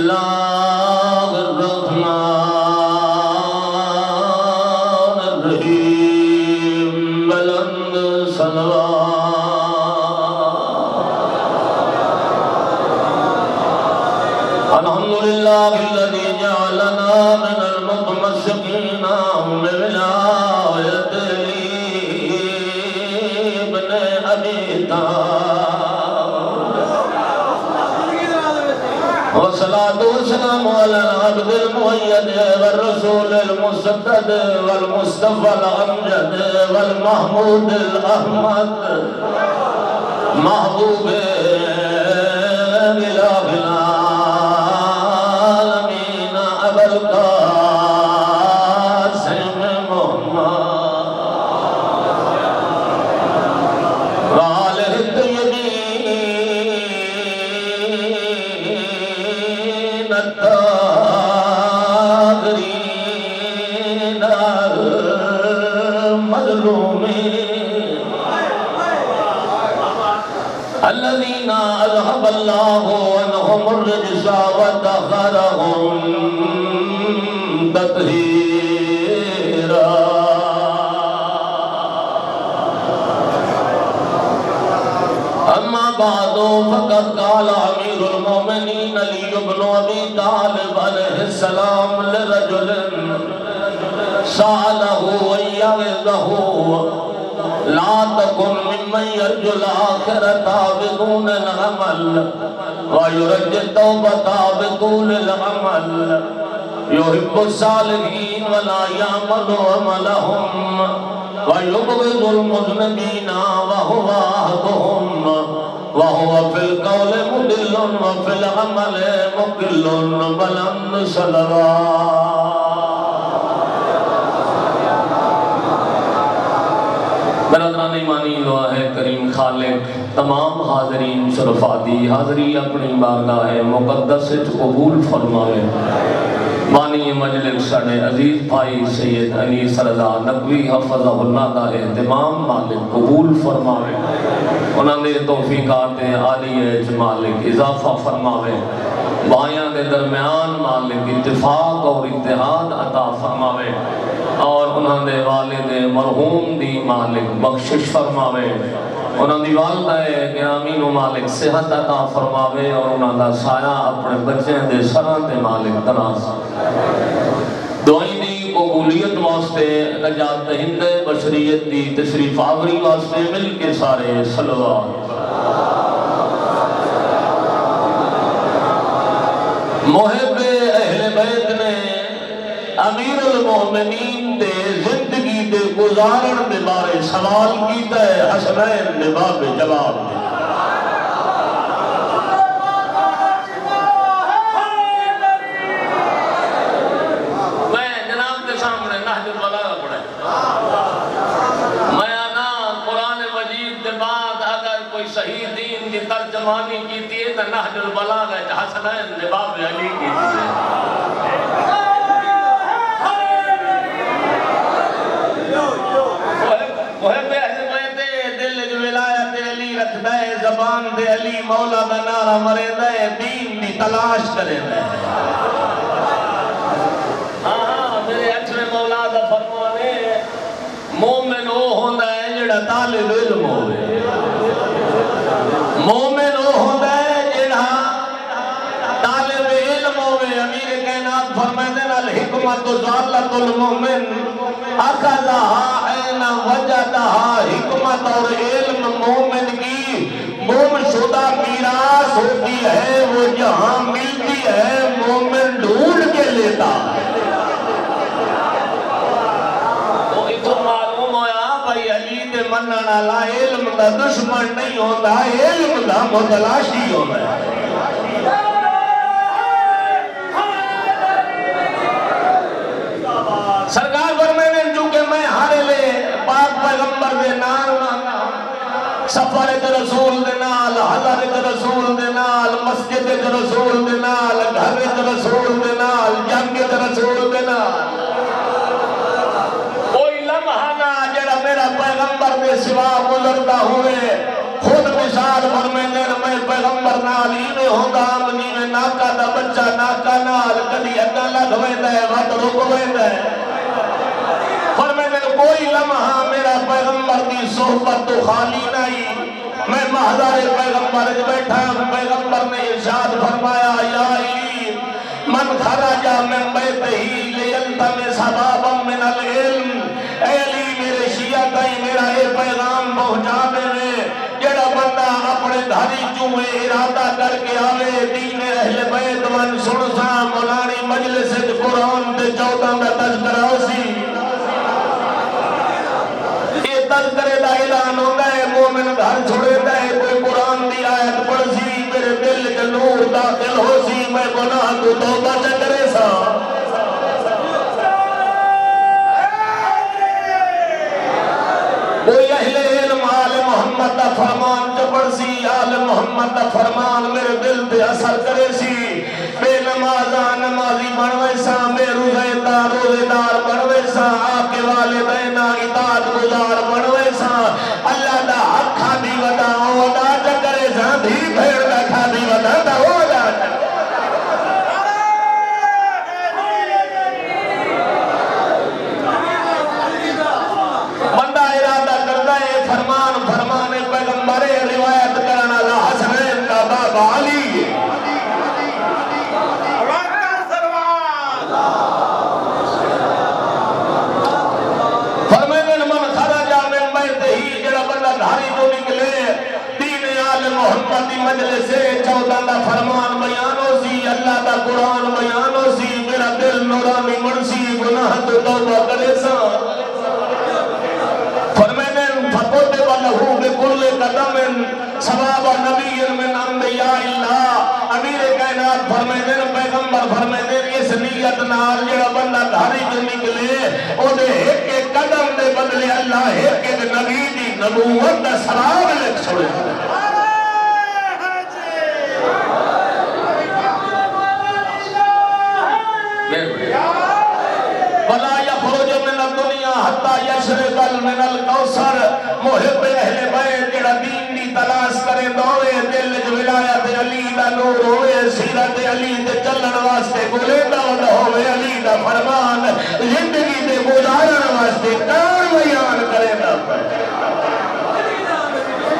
الله الرحمن الرحيم بلند صلوات الحمد لله الذي جعلنا من المتمسكين بولاية ابن أبي طالب والصلاة والسلام على العبد المؤيد والرسول المسدد والمصطفى الأمجد والمحمود الأحمد محبوب إله العالمين أبا القاسم محمد وآله الطيبين الطاهرين المظلومين الذين أذهب الله عنهم الرجس وطهرهم تطهيرا أما بعد فقد قال أمير المؤمنين علي بن أبي طالب عليه السلام لرجل سأله ويعظه لا تكن ممن يرجو الآخرة بدون العمل ويرجي التوبة بطول العمل يحب الصالحين ولا يعمل عملهم ويبغض المذنبين وهو أحدهم وهو في القول مضل وفي العمل مضل بلند صلوات برادران ایمانی دعا ہے کریم خالق تمام حاضرین شرفاتی حاضری اپنی بارگاہ مقدس قبول فرماوے بانی مجلس سڑے عزیز بھائی سید انیس رضا نقوی حفظہ اللہ کا اہتمام مالک قبول فرماوے انہوں نے توفیقات عالی مالک اضافہ فرماوے بھائیاں کے درمیان مالک اتفاق اور اتحاد عطا فرماوے اور انہوں نے والد مرحوم دی مالک بخشش فرماوے انہوں نے والدہ گرامی نو مالک صحت عطا فرماوے اور انہوں نے سایہ اپنے بچے دے سران دے مالک تناس دعائیں دی قبولیت واسطے نجات دہند بشریت دی تشریف آوری واسطے مل کے سارے صلوات محب اہل بیت نے امیر المومنین دے زندگی دے گزارن دے بارے سوال کیتا ہے حسنین نے باب جواب دے میں جناب کے سامنے نحج البلاغہ پڑھے میں آنا قرآن مجید دے بعد اگر کوئی صحیح دین کی ترجمانی کیتی ہے تو نحج البلاغہ حسنین نے باب علی کیتی ہے زبان دے علی مولا دا نعرہ مرے دے دین دی تلاش کرے دے میرے اچھے مولا دا فرمانے مومن وہ ہوندہ ہے جڑا طالب علم ہوئے مومن وہ ہوندہ ہے جڑا طالب علم ہوئے امیر کائنات فرمائے دے الحکمت ضالت المومن اخذہا این وجدہا حکمت اور علم مومن کی گم شدہ میراث ہوتی ہے وہ جہاں ملتی ہے مومن ڈھونڈ کے لیتا تو اتو معلوم ہویا بھائی علی دے منن والا علم دا دشمن نہیں ہوتا علم دا متلاشی ہوتا ہے سرکار فرمانے چونکہ میں ہر لے پاک پیغمبر دے نام سفر رسول دے نال حضر رسول دے نال مسجد رسول دے نال گھر رسول دے نال جنگ رسول دے نال کوئی لمحہ نہ جڑا میرا پیغمبر دے سوا گزرتا ہوئے خود مثال فرمائے میں پیغمبر نال ایویں ہوندا جویں ناکا دا بچہ ناکا نال کدی اگاں لگ ویندا ہے وٹ رک ویندا ہے فرمایا کوئی لمحہ میرا پیغمبر دی صحبت تو خالی نہیں میں محضر پیغمبر بیٹھا پیغمبر نے ارشاد فرمایا یا علی من خرج من بیتہ لیلتمس بابا من العلم اے علی میرے شیعہ تائیں میرا اے پیغام پہنچا دے جڑا بندہ اپنے دھاری چوئے ارادہ کر کے آوے دین اہل بیت من سنسا مولانی مجلس قرآن تے 14 میں تذکرہ ہو سی تذکرے دا اعلان ہوتا ہے مومن گھر چھوڑے ہے کوئی قرآن دی آیت پڑھ سی میرے دل کے نور داخل ہو سی میں گناہ تو توبہ چکرے سا کوئی اہل علم آل محمد دا فرمان چپڑ سی آل محمد دا فرمان میرے دل تے اثر کرے سی بے نمازاں نمازی بنوے سا بے روزے دار بنوے سا آقے والدین اطاعت گزار بنوے سا اللہ دا حق کھادی ودا ودا چکرے سا دھی بھیڑ دا کھادی ودا دا ودا بندہ ارادہ کرتا ہے فرمان پیغمبر روایت کرنا لا حسنین کا بابا علی محمد دی مجلس سے 14 دا فرمان بیان ہو سی اللہ دا قرآن بیان ہو سی میرا دل نورانی مرسی گناہ تو توبہ کرے سا فرمائنے فَقُتِبَ لَهُ بِكُلِّ قَدَمٍ ثواب نبی من انبیاء اللہ امیر کائنات فرمائنے پیغمبر فرمائنے اس نیت نال جڑا بندہ دھاری جو نکلے او دے ایک قدم دے بدلے اللہ ایک نبی دی نبوت دا ثواب لکھ چھوڑے وَلَا يَخْرُجُ مِنَ الدُّنْيَا حَتَّى يَشْرِبَ مِنَ الْكَوْثَرِ محب اہل بیت جڑا دین دی تلاش کرے دوڑے دل جو ولایت علی دا نور ہوئے سیرت علی دے چلن واسطے گلیدہ ہوئے علی دا فرمان زندگی دے گزارن واسطے کار بیان کرے دا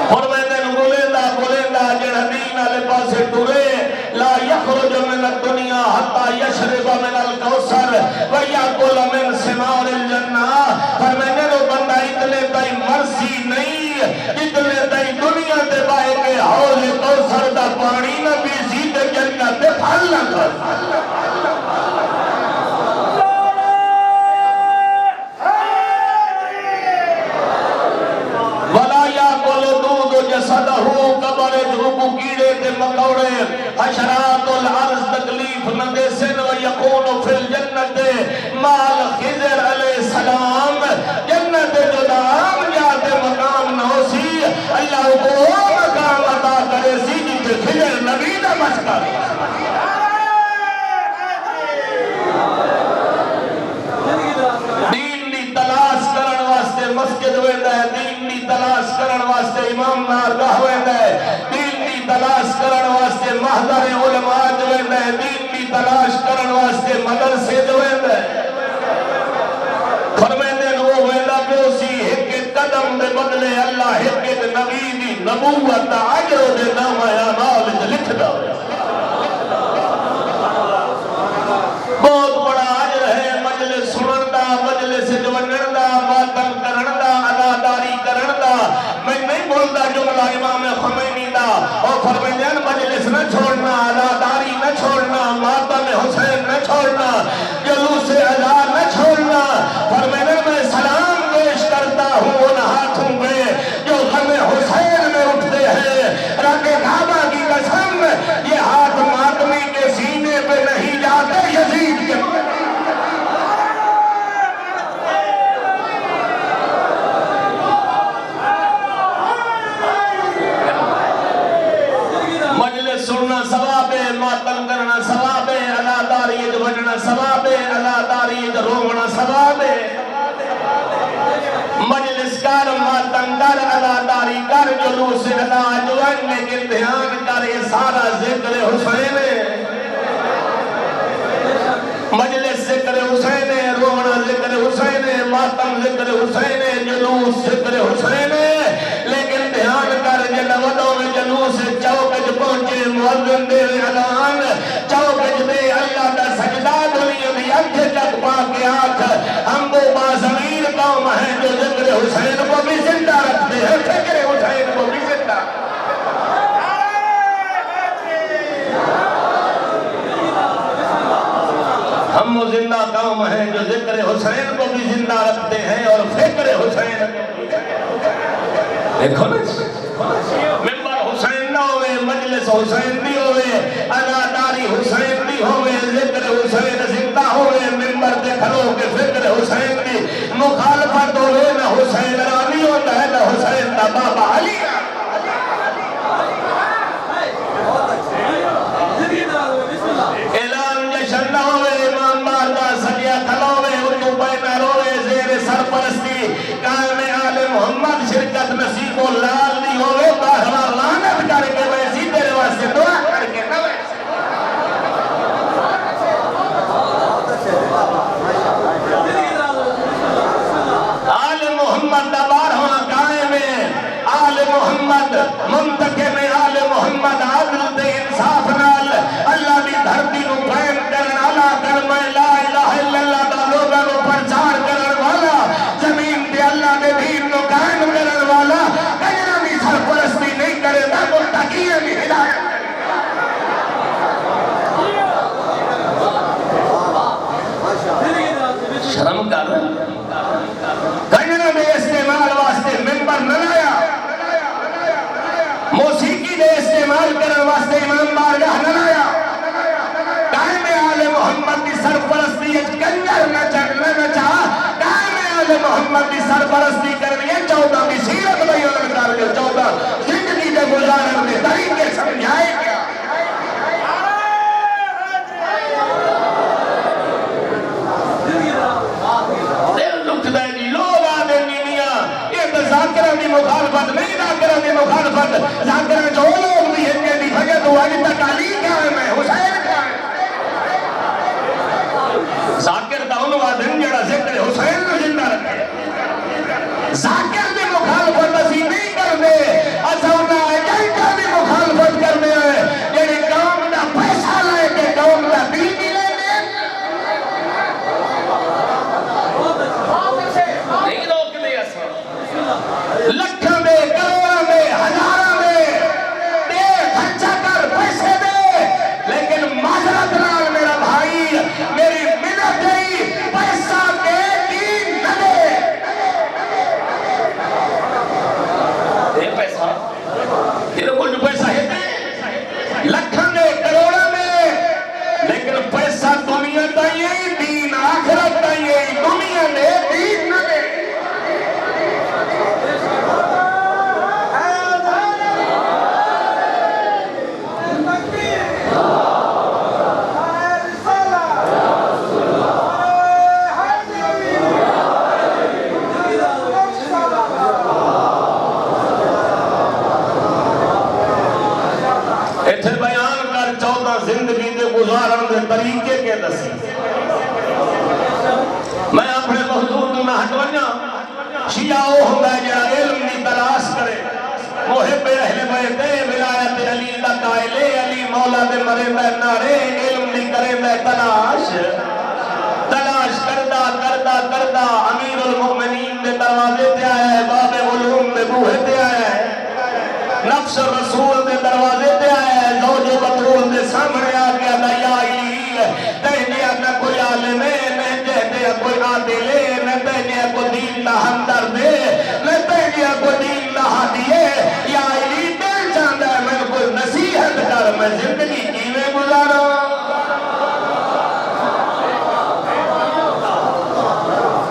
فرمائے گلیدہ جڑا دین علی پاسے ٹورے لا يخرج من الدنيا حتى يشرب من الكوثر ويأكل من ثمار الجنة فرمانے لو بندہ اتنے تائی مرسی نہیں اتنے تائی دنیا دے بائے کے حوض کوثر دا پانی نہ بیسی دے جنت دے پھل نہ کر ولا يأكل دود جسده قبر جھوکو کیڑے تے مکوڑے حشرات العرض تکلیف نہ دے سن و یکون فی الجنت مال خضر علیہ السلام جنت جو دام جاتے مقام نہ ہو سی اللہ کو مقام عطا کرے سی جتے خضر نبی دا مشکر دین دی تلاش کرن واسطے مسجد ویندا ہے دین دی تلاش کرن واسطے امام نارگاہ ویندا ہے دین دی تلاش کرن واسطے محضر علماء جو ویندا ہے دین دی تلاش کرن واسطے مدرسے جو ویندا ہے فرمائے وہ ویندا پیو سی ایک قدم دے بدلے اللہ ایک نبی دی نبوت دا اجر دے نام اعمال وچ لکھدا بہت بڑا اجر ہے مجلس سنن دا مجلس جوڑن دا ماتم کرن دا اداداری کرن دا میں نہیں بولدا جملہ امام خمینی دا اور فرمایا مجلس نہ چھوڑنا اداداری نہ چھوڑنا ماتم حسین نہ چھوڑنا جلوس ادا نہ چھوڑنا فرمایا میں سلام پیش کرتا ہوں ان ہاتھوں میں جو غم حسین میں اٹھتے ہیں رب کعبہ کی قسم یہ ہاتھ ماتمی کے سینے پہ نہیں جاتے یزید کے سننا ثواب ہے ماتم کرنا ثواب ہے اداداری بننا ثواب ہے اداداری رونا ثواب ہے مجلس کر ماتم کر اداداری کر جلوس ادا جوان لیکن دھیان کر یہ سارا ذکر حسین ہے، مجلس ذکر حسین ہے، رونا ذکر حسین ہے، ماتم ذکر حسین ہے، جلوس ذکر حسین ہے، لیکن دھیان کر جن وڈوں میں جلوس چوکج پہنچے مؤذن دے اعلان، چوکج دے اللہ دا سجدہ دنیا دی اکھ چک پا کے آنکھ، ہم وہ باضمیر قوم ہیں جو ذکر حسین کو بھی زندہ رکھتے ہیں، فکر حسین کو بھی زندہ۔ ہم وہ زندہ قوم ہیں جو ذکر حسین کو بھی زندہ رکھتے ہیں اور فکر حسین دیکھو نا، ممبر حسین نہ ہوئے، مجلس حسین بھی ہوئے، اداداری حسین بھی ہوئے، ذکر حسین زندہ ہوئے، ممبر دے کھڑو کے فکر حسین بھی مخالفت ہوئے، نہ حسین رانی ہوتا ہے نہ حسین دا بابا علی۔ اعلان جشن نہ ہوئے، امام باردہ سجیہ کھلوے، اردو پہنا روے، زیر سرپرستی قائم آل محمد شرکت نصیب و لال نہیں ہوئے، باہر لانت کر کے ویسی تیرے واسطے دعا کر کے نہ ویسی۔ آل محمد دبار ہونا قائم ہے، آل محمد منتقم آل محمد عدل دے انصاف نال اللہ دی دھرتی نو قائم کرن والا، کلمہ لا الہ الا اللہ دا لوگاں نو پرچار کرن والا، زمین تے اللہ دے دین نو قائم کرن والا، کجرا دی سرپرستی نہیں کرے گا، متقیاں دی ہدایت۔ شرم کر کجرا دے استعمال واسطے ممبر نہ لایا، موسیقی دے استعمال کرن واسطے امام بارگاہ نہ لایا، قائم آل محمد دی سرپرستی کنجر نہ چڑھنا نہ چاہا، قائم آل محمد دی سرپرستی کرنی ہے، 14 کی سیرت بیان کر کے 14 زندگی دے گزارن دے طریقے سمجھائے گیا۔ دل دکھتا ہے جی، لوگ آدھے نیمیاں، یہ تو ذاکرہ دی مخالفت نہیں، ذاکرہ دی مخالفت، ذاکرہ جو لوگ بھی ہیں کہ دی بھگے تو آج تک علی قائم ہے، حسین قائم ہے۔ ذاکر دا انہوں آدھن جڑا ذکر حسین کو زندہ رکھے، ذاکر دی مخالفت اسی نہیں کر دے، اچھا انہاں ایجنٹا دی مخالفت کر دے ہیں، یعنی قوم دا پیسہ لائے کہ قوم دا دل بھی لے دے، نہیں روک دے ایسا، لکھاں دے، کروڑاں دے، ہزاراں دے، دے خرچہ کر پیسے دے، لیکن معذرت نال میرا بھائی، میری منت ہے، پیسہ دے دین نہ دے۔ دے پیسہ، تیرے کو جو پیسہ ہے دے، لکھاں دے، کروڑاں دے، لیکن پیسہ دنیا دائیے، دین آخرت دائیے، دنیا دے دین نہ دے۔ ایتھے بیان کر 14 زندگی دے گزارن دے طریقے کے دسی، میں اپنے محضور میں ہٹوانیا، شیعہ وہ ہوتا ہے جہاں علم دی تلاش کرے، محب اہل بیت ولایت علی دا قائل علی مولا دے مرندہ نارے، علم دی کرندہ تلاش کردہ کردہ کردہ امیر المؤمنین دے دروازے تے آیا ہے، باب علوم دے بوہے تے آیا ہے، نفس رسول دے دروازے تے آیا ہے، زوج بطول دے سامنے آ گیا دا یا علی، تہنیا نہ کوئی عالم ہے، نہ تہنیا کوئی عادل ہے، نہ تہنیا کوئی دین دا ہمدرد ہے، نہ تہنیا کوئی دین دا ہادی ہے، یا علی دل چاندہ ہے میں کوئی نصیحت کر، میں زندگی کیویں گزارا۔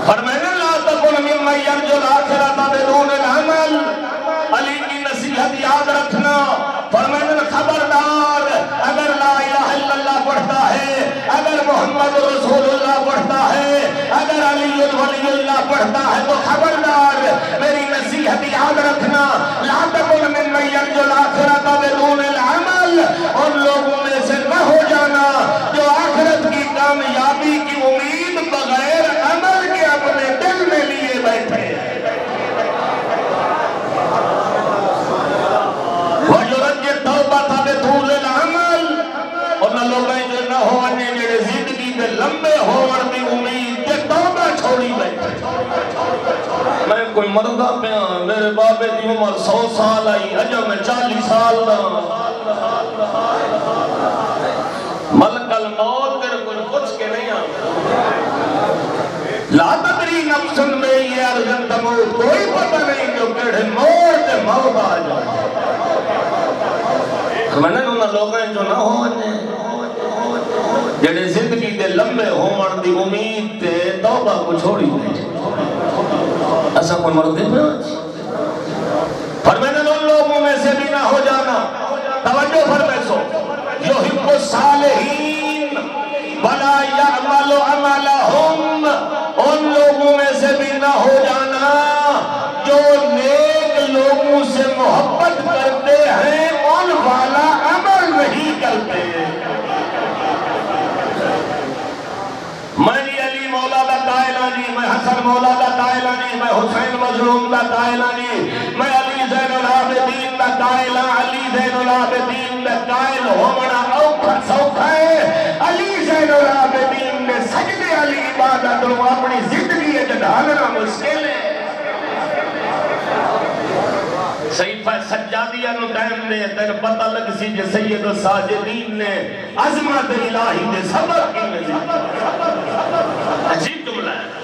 فرمائنا لا تکن ممن یرجو الآخرۃ بدون العمل، علی کی نصیحت یاد رکھنا، فرمائنا خبردار، اگر لا الہ الا اللہ پڑھتا ہے، اگر محمد رسول اللہ پڑھتا ہے، اگر علی ولی اللہ پڑھتا ہے تو خبردار، میری نصیحت یاد رکھنا، لا تکن ممن یرجو الآخرۃ بدون ہوون دی امید تے توبہ چھوڑی بیٹھے میں کوئی مردہ پیا میرے بابے دی عمر 100 سال آئی اجا میں 40 سال دا ملک الموت تیرے کوئی کچھ کے نہیں لا تدری نفس میں یہ ارجن تموت کوئی پتہ نہیں جو کڑے موت موت آ جائے میں نے انہوں لوگیں جو نہ ہونے جڑے زندگی دے لمبے ہون دی امید تے توبہ کو چھوڑی ایسا کوئی مرد ہے فرمائے ان لوگوں میں سے بھی نہ ہو جانا توجہ فرمائے سو یحب الصالحین ولا یعمل عملہم ان لوگوں میں سے بھی نہ ہو جانا جو نیک لوگوں سے محبت کرتے ہیں ان والا عمل نہیں کرتے میں علی مولا دا قائلانی میں حسن مولا دا قائلانی میں حسین مظلوم دا قائلانی میں علی زین العابدین دا قائلہ علی زین العابدین دا قائل ہونا اوکھا سوکھا ہے علی زین العابدین نے سجدے علی عبادت رو اپنی زندگی ڈھالنا مشکل ہے صحیفہ سجادیہ نو ٹائم دے تیر پتہ لگ سی جے سید الساجدین نے عظمت الہی دے صبر کی نظر عجیب جملہ ہے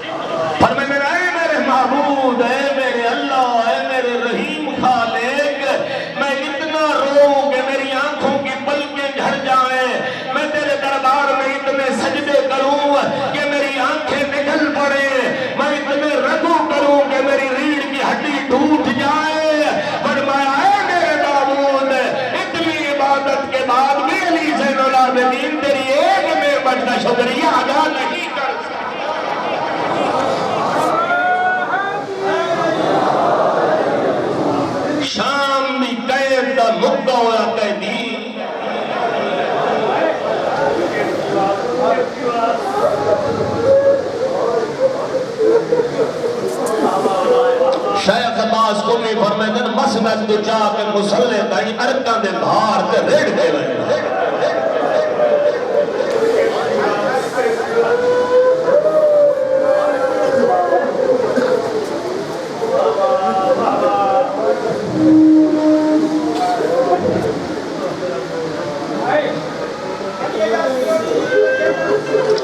فرمائے میرے معبود اے میرے اللہ اے میرے رحیم خالق میں اتنا رو کہ میری آنکھوں کی پلکیں جھڑ جائیں میں تیرے دربار میں اتنے سجدے کروں کہ میری آنکھیں نکل پڑے میں اتنے رکوع کروں کہ میری ریڑھ کی ہڈی ٹوٹ جائے فرمایا اے میرے معبود اتنی عبادت کے بعد بھی علی زین العابدین تیری ایک نعمت کا شکریہ ادا نہیں کر شام بھی قید دا مکہ ہوا قیدی شیخ عباس کو بھی فرمائے دن مسجد تو جا کے مسلح تائیں ارکان دے بھار تے ریڑ دے رہے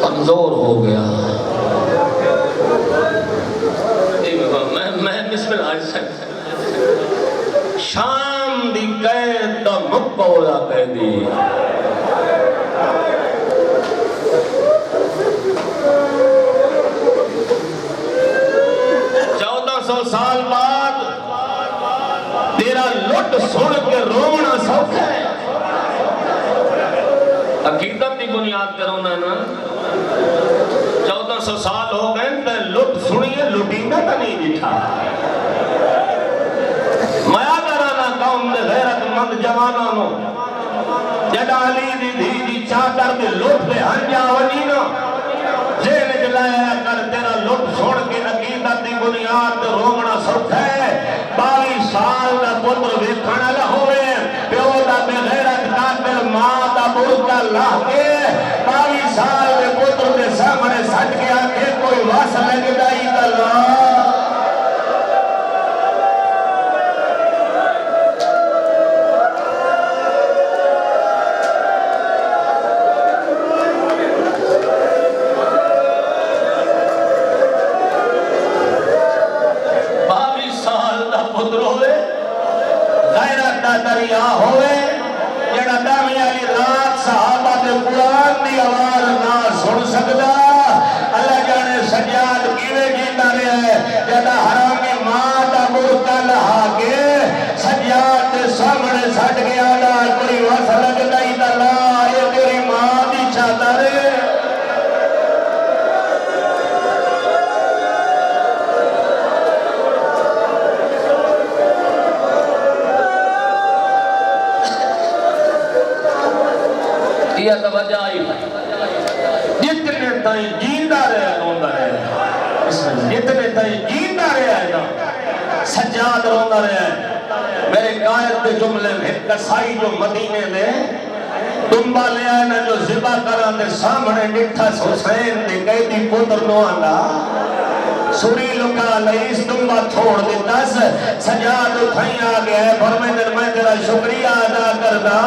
کمزور ہو گیا میں بسم اللہ شام دی قید دا مقبولہ قیدی 1400 سال بعد تیرا لٹ سن کے رونا سوکھا ہے عقیدت دی بنیاد پر رونا نا 1400 سال ہو گئے تے لٹ سنیے لٹینہ تا نہیں جٹھا میا کرانا قوم دے غیرت مند جوانہ نو جڑا علی دی دھی دی چادر دے لٹ دے ہنجا ونینا جین جلایا کر تیرا لٹ سن کے عقیدت دی بنیاد تے رونا سوکھا ہے 22 سال دا پتر ویکھنا نہ ہوئے پیو دا بے غیرت قاتل ماں دا برکا لا کے 22 سال دے پتر دے سامنے سٹ کے آکھے کوئی واس لگ دائی اللہ دریا ہوئے جڑا دامی علی رات صحابہ دے قرآن دی آواز نہ سن سکدا اللہ جانے سجاد کیوے جیتا رہے ہیں جڑا حرامی ماں دا برکا لہا کے سجاد دے سامنے سٹ گیا دا کوئی وس لگدا ہی دا لا یہ تیری ماں دی چادر یہ توجہ آئی جتنے تائیں جیندہ رہے روندہ رہے جتنے تائیں جیندہ رہے نا سجاد روندہ رہے میرے قائد کے جملے میں کسائی جو مدینے میں دمبا لیا نا جو ذبح کران دے سامنے ڈٹھا حسین دے قیدی پتر نو آندا سوری لکا لئیس دمبا چھوڑ دیتا سجاد اٹھائیں آگیا ہے فرمیدن میں تیرا شکریہ ادا کردا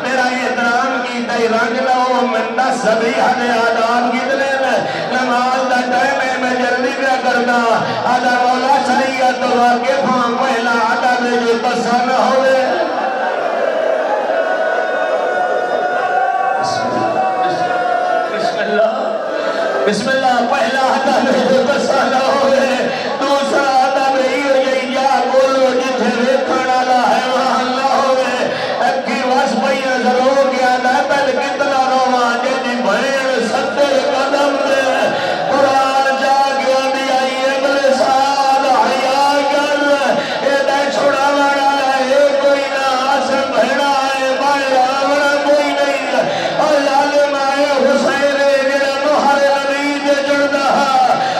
میرا احترام کی تی رنگ لہو میں نصبی حد آداب کی دلین نماز دا ٹائم ہے میں جلدی کیا کردا آدھا مولا شریعت واقفاں پہلا عدد جو تسن ہوئے بسم اللہ پہلا عدد جو تسن ہوئے دوسرا عدد یہ یا بولو جتھے ویکھنا لا ہے وہاں اللہ ہوئے اکی واس پہیا ضرور گیا دہتل کتنا رواں جنی بھین ستر قدم دے قرآن جا گیا دیا یہ بلے سال حیاء کر اے دے چھوڑا وڑا ہے کوئی نہ آسم بھیڑا ہے باہر آوڑا کوئی نہیں اور ظالم آئے حسین جڑا نوحر نبی دے جڑدا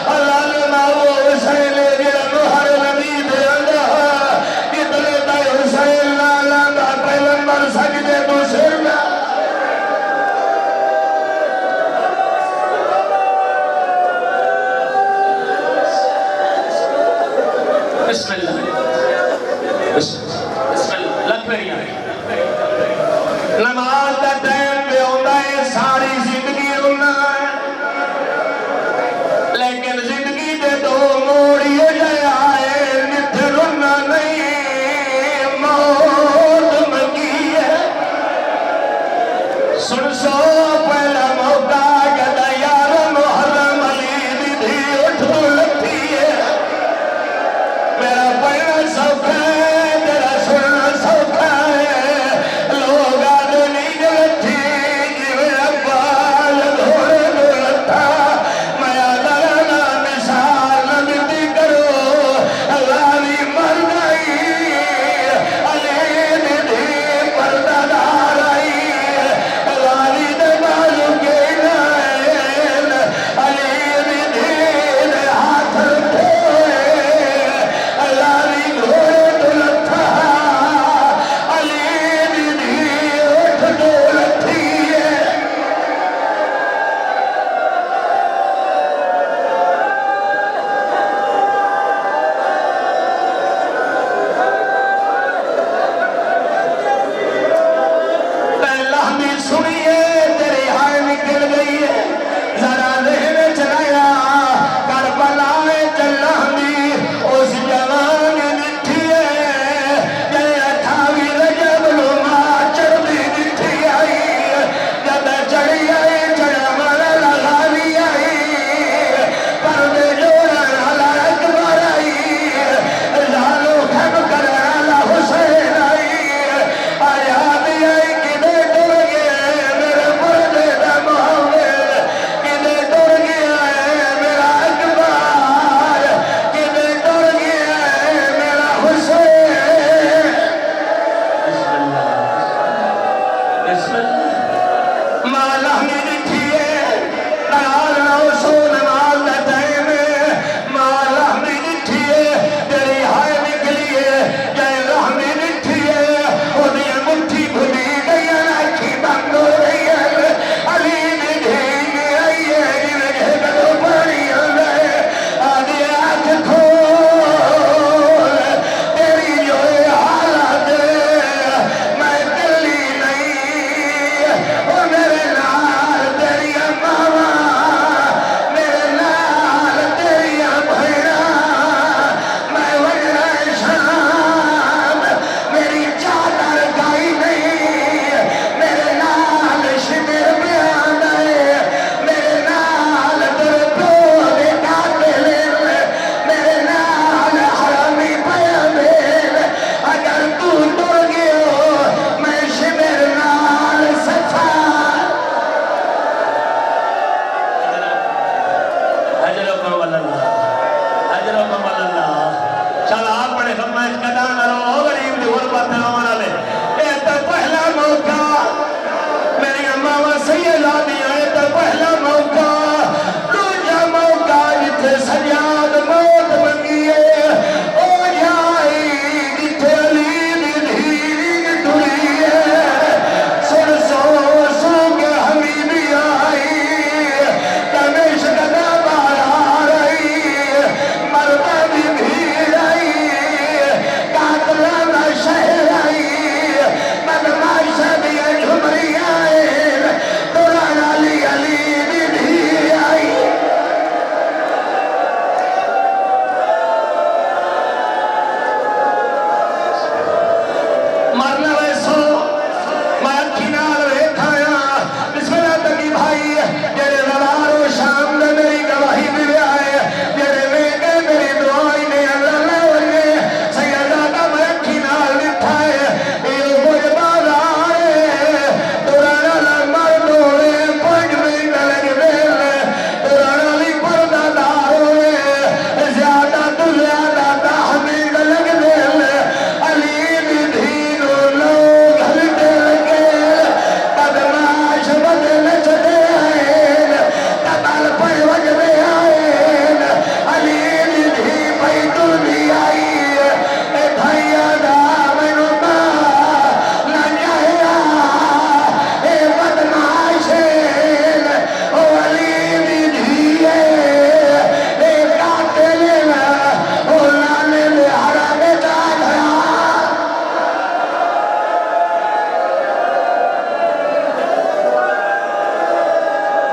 اللہ لما وہ حسین جڑا نوحر نبی دے اندہ کتنے دے حسین لالا دا پیغمبر سجدے تو سرنا بسم اللہ